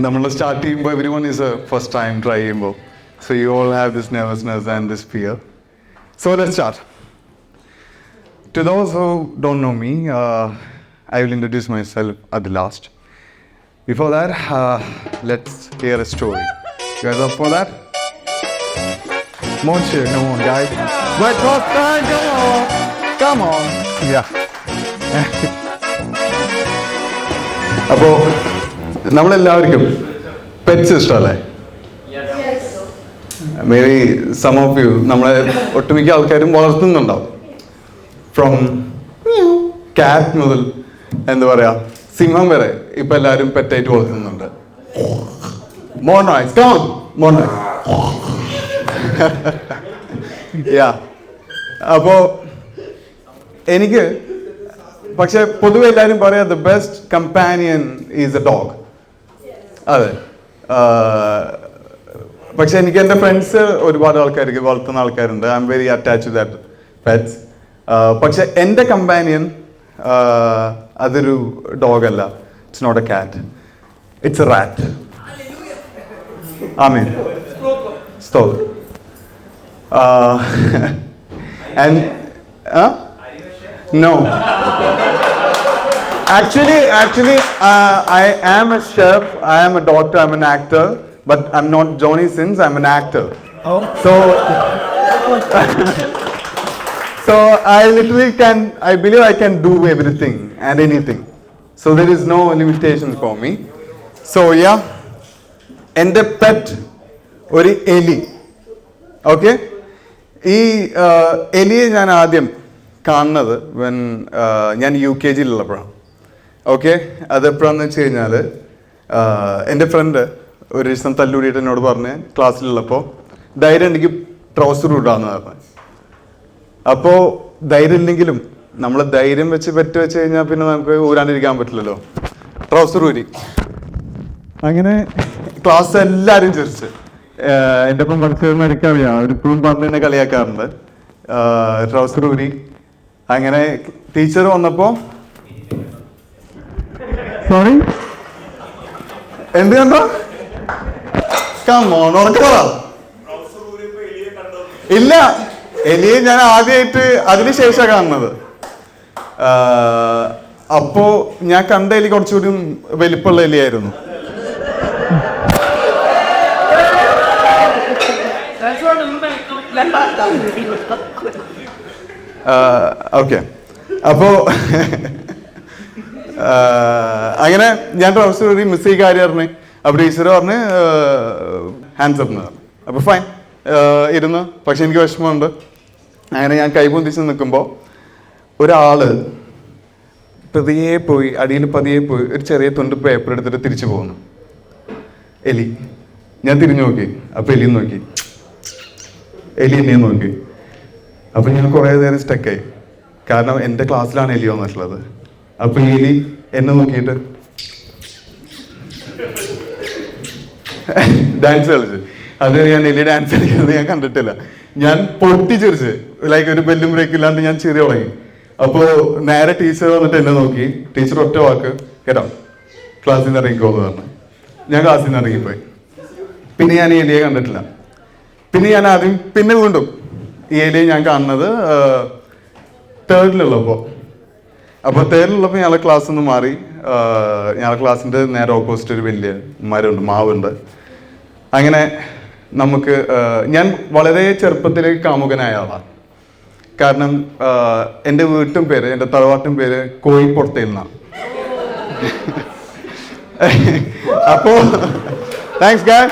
നമ്മൾ സ്റ്റാർട്ട് ചെയ്യുമ്പോൾ everyone is a first time try ചെയ്യുമ്പോൾ. So you all have this nervousness and this fear. So let's start. To those who don't know me, I will introduce myself at the last. Before that, let's hear a story. You guys up for that? More cheer, come on guys. But first time, come on. Yeah. അപ്പോൾ നമ്മളെല്ലാവർക്കും pets ഇഷ്ടമല്ലേ? Maybe some of you, നമ്മളെ ഒട്ടുമിക്ക ആൾക്കാരും വളർത്തുന്നുണ്ടാവും. From cat മുതൽ എന്താ പറയാ സിംഹം വരെ ഇപ്പൊ എല്ലാവരും പെറ്റായിട്ട് വളർത്തുന്നുണ്ട്. More noise, come on, more noise. Yeah, അപ്പോ എനിക്ക് പക്ഷെ പൊതുവെ എല്ലാവരും പറയാം the best companion is a dog. അതെ, പക്ഷെ എനിക്ക് എൻ്റെ ഫ്രണ്ട്സ് ഒരുപാട് ആൾക്കാർക്ക് വളർത്തുന്ന ആൾക്കാരുണ്ട്. I'm very attach to that pets. പക്ഷെ എൻ്റെ കമ്പാനിയൻ അതൊരു ഡോഗ് അല്ല. It's not a cat, it's a rat. ആമീൻ, സ്തോത്രം. And no, actually I am a chef, I am a doctor, I'm an actor, but I'm not Johnny Sins, I'm an actor. Oh. So I literally I believe I can do everything and anything, so there is no limitations for me. So yeah, എൻ്റെ pet ഒരു എലി. Okay, ഈ എലിയെ ഞാൻ ആദ്യം കാണുന്നത് ഞാൻ UKG ഉള്ളപ്പോഴാണ്. Okay, അതെപ്പോഴാന്ന് വെച്ച് കഴിഞ്ഞാൽ എൻ്റെ ഫ്രണ്ട് ഒരു ദിവസം തല്ലൂടിയിട്ട് എന്നോട് പറഞ്ഞ് ക്ലാസ്സിലുള്ളപ്പോൾ ധൈര്യം ഉണ്ടെങ്കിൽ ട്രൗസർ ഇടാന്ന് പറഞ്ഞു. അപ്പോൾ ധൈര്യം ഇല്ലെങ്കിലും നമ്മൾ ധൈര്യം വെച്ച് വെച്ച് കഴിഞ്ഞാൽ പിന്നെ നമുക്ക് ഊരാണ്ടിരിക്കാൻ പറ്റില്ലല്ലോ. ട്രൗസർ ഊരി. അങ്ങനെ ക്ലാസ് എല്ലാവരും ചിരിച്ച്. എൻ്റെ ഒപ്പം പഠിച്ചവർക്ക് അറിയാം, അവരിപ്പോഴും പറഞ്ഞ് എന്നെ കളിയാക്കാറുണ്ട്. ട്രൗസർ ഊരി. അങ്ങനെ ടീച്ചർ വന്നപ്പോ സോറി എന്ത് കണ്ടോ? ഇല്ല, എലിയെ ഞാൻ ആദ്യമായിട്ട് അതിനുശേഷം കാണുന്നത്. അപ്പോ ഞാൻ കണ്ട എലി കുറച്ചുകൂടി വലിപ്പമുള്ള എലിയായിരുന്നു. ഓക്കെ, അപ്പോ അങ്ങനെ ഞാൻ ട്രൗസർ ഒരു മിസ് കാര്യം പറഞ്ഞു. അപ്പൊ ടീച്ചർ പറഞ്ഞ് ഹാൻഡ്സ് അപ്പ് എന്ന് പറഞ്ഞു. അപ്പൊ ഫൈൻ ഇരുന്ന്. പക്ഷെ എനിക്ക് വിഷമമുണ്ട്. അങ്ങനെ ഞാൻ കൈപൊന്തിച്ച് നിൽക്കുമ്പോൾ ഒരാള് പതിയെ പോയി ഒരു ചെറിയ തുണ്ട് പേപ്പർ എടുത്തിട്ട് തിരിച്ചു പോകുന്നു. എലി. ഞാൻ തിരിഞ്ഞു നോക്കി. അപ്പൊ എലി നോക്കി, എലി എന്നെ നോക്കി. അപ്പൊ ഞാൻ കുറെ നേരം സ്റ്റക്കായി. കാരണം എൻ്റെ ക്ലാസ്സിലാണ് എലി വന്നിട്ടുള്ളത്. അപ്പൊ എലി എന്നെ നോക്കിയിട്ട് ഡാൻസ് കളിച്ചു. അത് ഞാൻ എലി ഡാൻസ് കളിക്കുന്നത് ഞാൻ കണ്ടിട്ടില്ല. ഞാൻ പൊട്ടിച്ചിരിച്ച്, ലൈക്ക് ഒരു ബെല്ലും ബ്രേക്കും ഇല്ലാണ്ട് ഞാൻ ചിരി തുടങ്ങി. അപ്പോ നേരെ ടീച്ചർ വന്നിട്ട് എന്നെ നോക്കി. ടീച്ചർ ഒറ്റ വാക്ക്, കേട്ടോ ക്ലാസ്സിൽ നിന്ന് ഇറങ്ങിക്കോന്ന് പറഞ്ഞു. ഞാൻ ക്ലാസ്സിൽ നിന്ന് ഇറങ്ങിപ്പോയി. പിന്നെ ഞാൻ ഈ എലിയെ കണ്ടിട്ടില്ല. പിന്നെ വീണ്ടും ഈ എലിയെ ഞാൻ കാണുന്നത് തേർഡിലുള്ളപ്പോൾ. അപ്പോൾ തേർഡിലുള്ളപ്പോൾ ഞങ്ങളുടെ ക്ലാസ്സിൽ നിന്ന് മാറി. ഞങ്ങളുടെ ക്ലാസ്സിൻ്റെ നേരെ ഓപ്പോസിറ്റ് ഒരു വലിയ മരമുണ്ട്, മാവുണ്ട്. അങ്ങനെ നമുക്ക് ഞാൻ വളരെ ചെറുപ്പത്തിൽ കാമുകനായ ആളാണ്. കാരണം എൻ്റെ വീട്ടും പേര്, എൻ്റെ തറവാട്ടും പേര് കോഴിപ്പുറത്തിൽ നിന്നാണ്. അപ്പോൾ താങ്ക്സ് ഗായ്.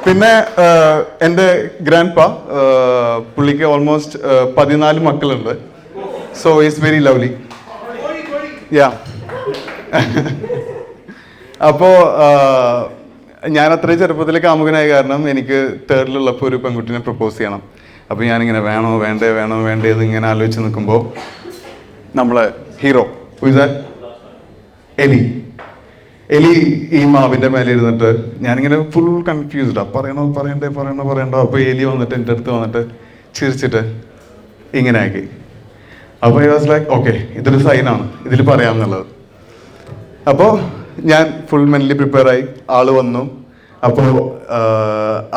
പിന്നെ എൻ്റെ ഗ്രാൻഡ് പാ, പുള്ളിക്ക് ഓൾമോസ്റ്റ് 14 മക്കളുണ്ട്. So is very lovely. Yeah. അപ്പോൾ ഞാൻ അത്രയും ചെറുപ്പത്തിൽ കാമുകനായ കാരണം എനിക്ക് തേർഡിലുള്ളപ്പോൾ ഒരു പെൺകുട്ടിനെ പ്രപ്പോസ് ചെയ്യണം. അപ്പോൾ ഞാനിങ്ങനെ വേണോ വേണ്ടേ എന്ന് ഇങ്ങനെ ആലോചിച്ച് നിൽക്കുമ്പോൾ നമ്മളെ ഹീറോ എലി ഈ മാവിൻ്റെ മേലെ ഇരുന്നിട്ട് ഞാനിങ്ങനെ ഫുൾ കൺഫ്യൂസ്ഡാ. പറയണ്ടോ. അപ്പോൾ എലി വന്നിട്ട് എൻ്റെ അടുത്ത് വന്നിട്ട് ചിരിച്ചിട്ട് ഇങ്ങനെ ആക്കി. അപ്പോൾ ഐ വാസ് ലൈക്ക് ഓക്കെ, ഇതൊരു സൈനാണ്, ഇതിൽ പറയാമെന്നുള്ളത്. അപ്പോൾ ഞാൻ ഫുൾ മെന്റലി പ്രിപ്പയർ ആയി, ആള് വന്നു. അപ്പോൾ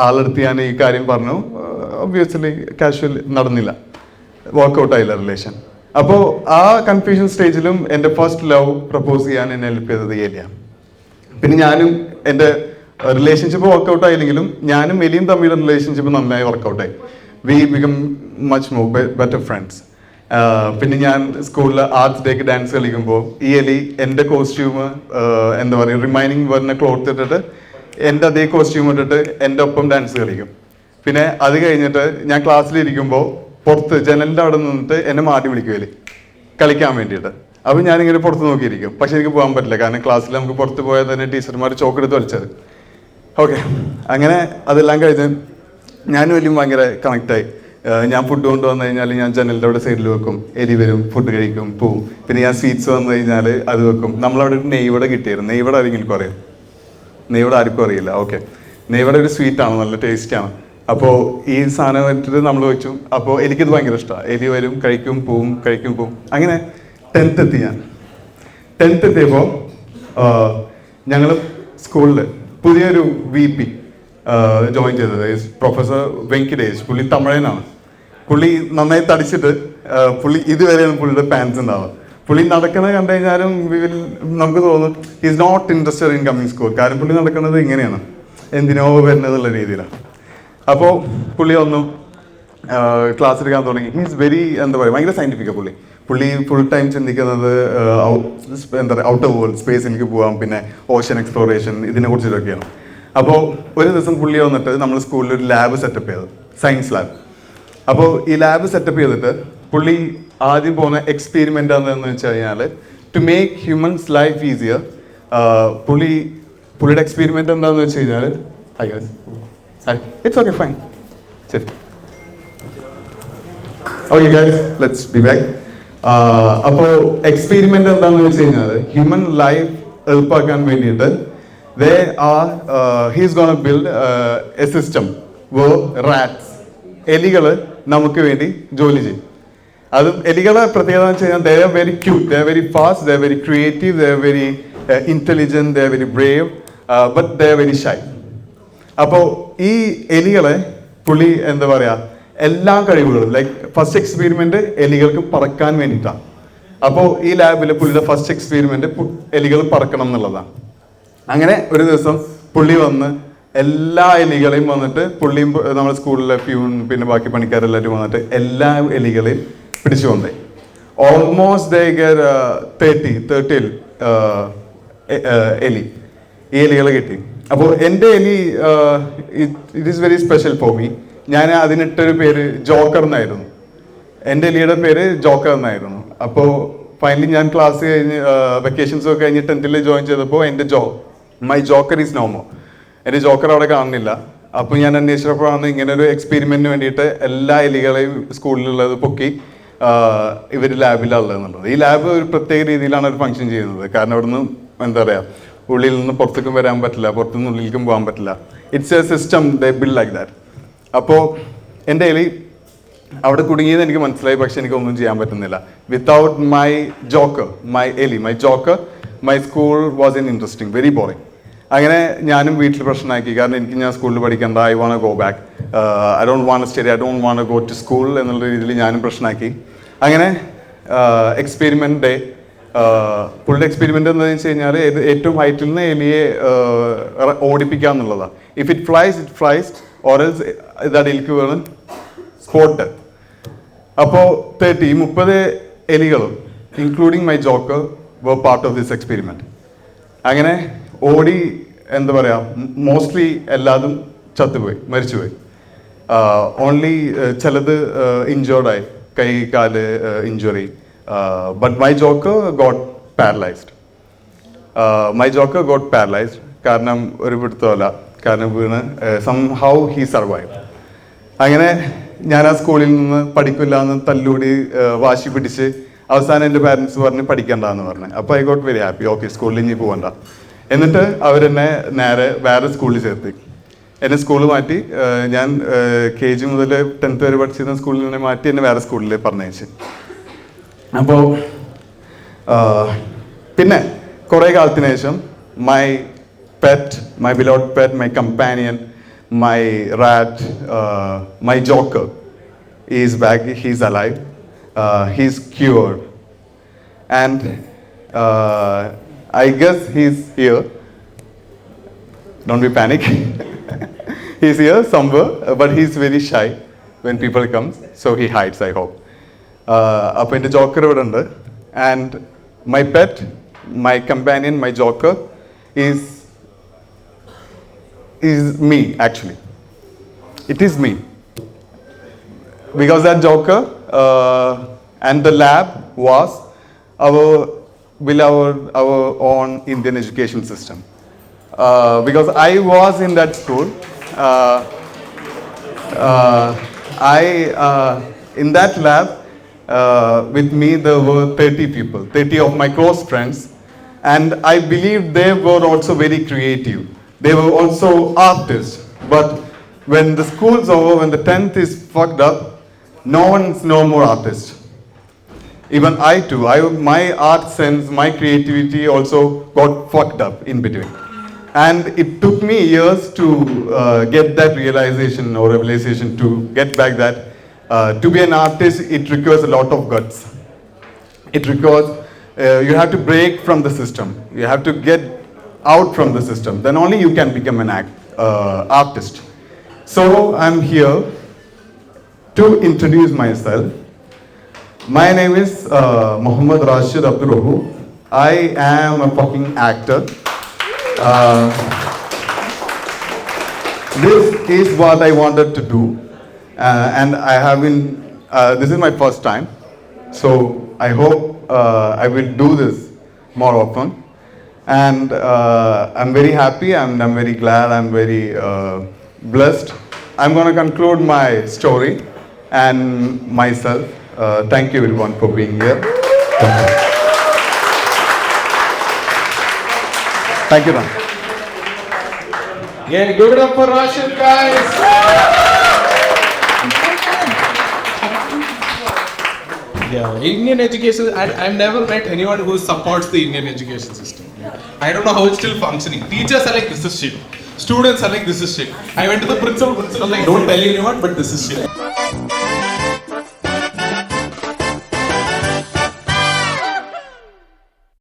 ആളെടുത്ത് ഞാൻ ഈ കാര്യം പറഞ്ഞു. ഒബ്വിയസ്ലി കാഷ്വൽ നടന്നില്ല, വർക്ക്ഔട്ട് ആയില്ല റിലേഷൻ. അപ്പോൾ ആ കൺഫ്യൂഷൻ സ്റ്റേജിലും എൻ്റെ ഫസ്റ്റ് ലവ് പ്രപ്പോസ് ചെയ്യാൻ എന്നെ ഹെൽപ്പ് ചെയ്തത് ഏലിയാണ്. പിന്നെ ഞാനും എൻ്റെ റിലേഷൻഷിപ്പ് വർക്ക്ഔട്ട് ആയില്ലെങ്കിലും ഞാനും എലിയും തമ്മിലുള്ള റിലേഷൻഷിപ്പ് നന്നായി വർക്ക്ഔട്ടായി. We become much more better friends. പിന്നെ ഞാൻ സ്കൂളിൽ ആർട്സ് ഡേക്ക് ഡാൻസ് കളിക്കുമ്പോൾ ഈ എലി എൻ്റെ കോസ്റ്റ്യൂം എന്താ പറയുക റിമൈനിങ് വരുന്ന ക്ലോത്ത് ഇട്ടിട്ട് എൻ്റെ അതേ കോസ്റ്റ്യൂം ഇട്ടിട്ട് എൻ്റെ ഒപ്പം ഡാൻസ് കളിക്കും. പിന്നെ അത് കഴിഞ്ഞിട്ട് ഞാൻ ക്ലാസ്സിലിരിക്കുമ്പോൾ പുറത്ത് ജനലിൻ്റെ അവിടെ നിന്നിട്ട് എന്നെ മാറ്റി വിളിക്കുമല്ലേ കളിക്കാൻ വേണ്ടിയിട്ട്. അപ്പോൾ ഞാനിങ്ങനെ പുറത്ത് നോക്കിയിരിക്കും. പക്ഷെ എനിക്ക് പോകാൻ പറ്റില്ല, കാരണം ക്ലാസ്സിൽ നമുക്ക് പുറത്ത് പോയാൽ തന്നെ ടീച്ചർമാർ ചോക്കെടുത്ത് വലിച്ചത്. ഓക്കെ, അങ്ങനെ അതെല്ലാം കഴിഞ്ഞ് ഞാനും എലിയും ഭയങ്കര കണക്റ്റായി. ഞാൻ ഫുഡ് കൊണ്ടുവന്നു കഴിഞ്ഞാൽ ഞാൻ ജനലിൻ്റെ അവിടെ സൈഡിൽ വെക്കും, എലി വരും, ഫുഡ് കഴിക്കും, പോവും. പിന്നെ ഞാൻ സ്വീറ്റ്സ് വന്നു കഴിഞ്ഞാൽ അത് വെക്കും. നമ്മളവിടെ ഒരു നെയ്വട കിട്ടിയായിരുന്നു. നെയ്വട ആരെങ്കിലും അറിയാം? നെയ്വട ആർക്കും അറിയില്ല. ഓക്കെ, നെയ്വട ഒരു സ്വീറ്റാണ്, നല്ല ടേസ്റ്റാണ്. അപ്പോൾ ഈ സാധനം വെച്ചിട്ട് നമ്മൾ വെച്ചു. അപ്പോൾ എനിക്കിത് ഭയങ്കര ഇഷ്ടമാണ്. എലി വരും, കഴിക്കും, പോവും, കഴിക്കും, പോവും. അങ്ങനെ 10th എത്തി. ഞാൻ 10th എത്തിയപ്പോൾ ഞങ്ങൾ സ്കൂളിൽ പുതിയൊരു VP ജോയിൻ ചെയ്തത്, പ്രൊഫസർ വെങ്കിടേഷ്. പുള്ളി തമിഴനാണ്. പുള്ളി നന്നായി തടിച്ചിട്ട് പുള്ളി ഇതുവരെയാണ് പുള്ളിയുടെ പാൻസ് ഉണ്ടാവുക. പുള്ളി നടക്കുന്നത് കണ്ടു കഴിഞ്ഞാലും നമുക്ക് തോന്നും is not interested in coming school. കാരണം പുള്ളി നടക്കുന്നത് ഇങ്ങനെയാണ്, എന്തിനോ വരുന്നതെന്നുള്ള രീതിയിലാണ്. അപ്പോൾ പുള്ളി ഒന്നും ക്ലാസ് എടുക്കാൻ തുടങ്ങി. ഹീസ് വെരി എന്താ പറയുക ഭയങ്കര സയൻറ്റിഫിക്കാണ് പുള്ളി ഫുൾ ടൈം ചിന്തിക്കുന്നത് എന്താ പറയുക ഔട്ടർ വേൾഡ് സ്പേസിലേക്ക് പോകാം, പിന്നെ ഓഷൻ എക്സ്പ്ലോറേഷൻ, ഇതിനെ കുറിച്ചിട്ടൊക്കെയാണ്. അപ്പോൾ ഒരു ദിവസം പുള്ളി വന്നിട്ട് നമ്മൾ സ്കൂളിൽ ഒരു ലാബ് സെറ്റപ്പ് ചെയ്തു, സയൻസ് ലാബ്. അപ്പോൾ ഈ ലാബ് സെറ്റപ്പ് ചെയ്തിട്ട് പുള്ളി ആദ്യം പോകുന്ന എക്സ്പെരിമെൻ്റ് എന്താണെന്ന് വെച്ച് കഴിഞ്ഞാൽ to make humans life easier. പുള്ളിയുടെ എക്സ്പെരിമെൻ്റ് എന്താണെന്ന് വെച്ച് കഴിഞ്ഞാൽ ഇറ്റ്സ് ഓക്കെ ഫൈൻ ശരി okay guys let's be back. അപ്പോൾ എക്സ്പെരിമെൻ്റ് എന്താണെന്ന് വെച്ച് കഴിഞ്ഞാൽ ഹ്യൂമൻ ലൈഫ് എളുപ്പമാക്കാൻ വേണ്ടിയിട്ട് he's gonna build a system where rats, എലികൾ നമുക്ക് വേണ്ടി ജോലി ചെയ്യും. അതും എലികളെ പ്രത്യേകത എന്ന് വെച്ച് കഴിഞ്ഞാൽ they are very cute, they are very fast, they are very creative, they are very intelligent, they are very brave, but they are very shy. അപ്പോൾ ഈ എലികളെ പുള്ളി എന്താ പറയുക എല്ലാ കഴിവുകളും ലൈക്ക് ഫസ്റ്റ് എക്സ്പെരിമെന്റ് എലികൾക്ക് പറക്കാൻ വേണ്ടിയിട്ടാണ്. അപ്പോൾ ഈ ലാബിൽ പുള്ളിയുടെ ഫസ്റ്റ് എക്സ്പെരിമെന്റ് എലികൾ പറക്കണം എന്നുള്ളതാണ്. അങ്ങനെ ഒരു ദിവസം പുള്ളി വന്ന് എല്ലാ എലികളെയും വന്നിട്ട് പുള്ളിയും നമ്മുടെ സ്കൂളിലെ പ്യൂൺ പിന്നെ ബാക്കി പണിക്കാരെല്ലാവരും വന്നിട്ട് എല്ലാ എലികളെയും പിടിച്ചു കൊണ്ടേ ഓൾമോസ്റ്റ് 30 എലി ഈ എലികളെ കിട്ടി. അപ്പോൾ എൻ്റെ എലി it is very special for me. ഞാൻ അതിനിട്ടൊരു പേര് ജോക്കർ എന്നായിരുന്നു. എൻ്റെ എലിയുടെ പേര് ജോക്കർ എന്നായിരുന്നു. അപ്പോൾ ഫൈനലി ഞാൻ ക്ലാസ് കഴിഞ്ഞ് വെക്കേഷൻസ് ഒക്കെ കഴിഞ്ഞ് 10th ജോയിൻ ചെയ്തപ്പോൾ എൻ്റെ my joker is no more. എൻ്റെ ജോക്കർ അവിടെ കാണുന്നില്ല. അപ്പോൾ ഞാൻ അന്വേഷിച്ചപ്പോഴാണ് ഇങ്ങനെ ഒരു എക്സ്പെരിമെന്റിന് വേണ്ടിയിട്ട് എല്ലാ എലികളെയും സ്കൂളിലുള്ളത് പൊക്കി ഇവർ ലാബിലുള്ളത് എന്നുള്ളത്. ഈ ലാബ് ഒരു പ്രത്യേക രീതിയിലാണ് ഒരു ഫംഗ്ഷൻ ചെയ്യുന്നത്. കാരണം അവിടെ നിന്ന് എന്താ പറയുക ഉള്ളിൽ നിന്ന് പുറത്തേക്കും വരാൻ പറ്റില്ല, പുറത്തുനിന്ന് ഉള്ളിലേക്കും പോകാൻ പറ്റില്ല. It's A system they build like that. അപ്പോൾ എൻ്റെ എലി അവിടെ കുടുങ്ങിയത് എനിക്ക് മനസ്സിലായി, പക്ഷെ എനിക്കൊന്നും ചെയ്യാൻ പറ്റുന്നില്ല. Without my joker, my joker, my school was in interesting, very boring. അങ്ങനെ ഞാനും വീട്ടിൽ പ്രശ്നമാക്കി. കാരണം എനിക്ക് ഞാൻ സ്കൂളിൽ പഠിക്കേണ്ട, I want go back, I don't want study, I don't want go to school എന്നുള്ള രീതിയിൽ ഞാനും പ്രശ്നമാക്കി. അങ്ങനെ എക്സ്പെരിമെൻ്റ് ഡേ പുള്ളിയുടെ എക്സ്പെരിമെൻ്റ് എന്താണെന്ന് വെച്ച് കഴിഞ്ഞാൽ ഏറ്റവും ഹൈറ്റിൽ നിന്ന് എലിയെ ഓടിപ്പിക്കുക എന്നുള്ളതാണ്. If it flies or else ഇതാണ് എലിക്ക് വേണം സ്പോട്ട്. അപ്പോൾ 30 എലികളും including my joker were part of this experiment. അങ്ങനെ ഓടി എന്താ പറയുക മോസ്റ്റ്ലി എല്ലാതും ചത്തുപോയി, മരിച്ചുപോയി. ഓൺലി ചിലത് ഇഞ്ചേർഡായി, കൈ കാല് injury. But my Joker got paralysed. കാരണം ഒരു പിടുത്തമല്ല, കാരണം വീണ് സംഹൗ ഹി സർവൈവ്. അങ്ങനെ ഞാൻ ആ സ്കൂളിൽ നിന്ന് പഠിക്കില്ല എന്ന് തല്ലൂടി വാശി പിടിച്ച് അവസാനം എൻ്റെ പാരൻസ് പറഞ്ഞ് പഠിക്കണ്ടെന്ന് പറഞ്ഞു. അപ്പോൾ I got very happy. Okay, സ്കൂളിൽ ഇനി പോകണ്ട. എന്നിട്ട് അവരെന്നെ നേരെ വേറെ സ്കൂളിൽ ചേർത്തി. എന്നെ സ്കൂൾ മാറ്റി. ഞാൻ KG മുതൽ 10th വരെ പഠിച്ചിരുന്ന സ്കൂളിൽ നിന്ന് മാറ്റി എന്നെ വേറെ സ്കൂളിൽ പറഞ്ഞയച്ചു. അപ്പോൾ പിന്നെ കുറേ കാലത്തിന് ശേഷം my pet, my beloved pet, my companion, my rat, my joker is back. He's alive. He's cured. And I guess he's here. Don't be panic. He's here somewhere, but he's very shy when people come, so he hides, I hope. Up in the joker ഇവിടെ ഉണ്ട്. And my pet, my companion, my joker is me actually. It is me. Because that joker and the lab was our own Indian education system. Because I was in that school. In that lab, with me there were 30 people, 30 of my close friends, and I believe they were also very creative. They were also artists. But when the school's over, when the 10th is fucked up, no one's no more artist. Even I too, my art sense, my creativity also got fucked up in between. And it took me years to get that realization or realization to get back that to be an artist, it requires a lot of guts. It requires, you have to break from the system. You have to get out from the system. Then only you can become an artist. So I'm here to introduce myself. My name is Muhammad Rashid Abdurrahu. I am a fucking actor. This is what I wanted to do, and I have been, this is my first time, so I hope I will do this more often, and I'm very happy, I'm very glad, I'm very blessed. I'm going to conclude my story and myself. Thank you everyone for being here. Thank you, Ram. Yeah, give it up for Rashid, guys. Yeah, Indian education, I've never met anyone who supports the Indian education system. I don't know how it's still functioning. Teachers are like, this is shit. Students are like, this is shit. I went to the principal like, don't tell anyone, but this is shit.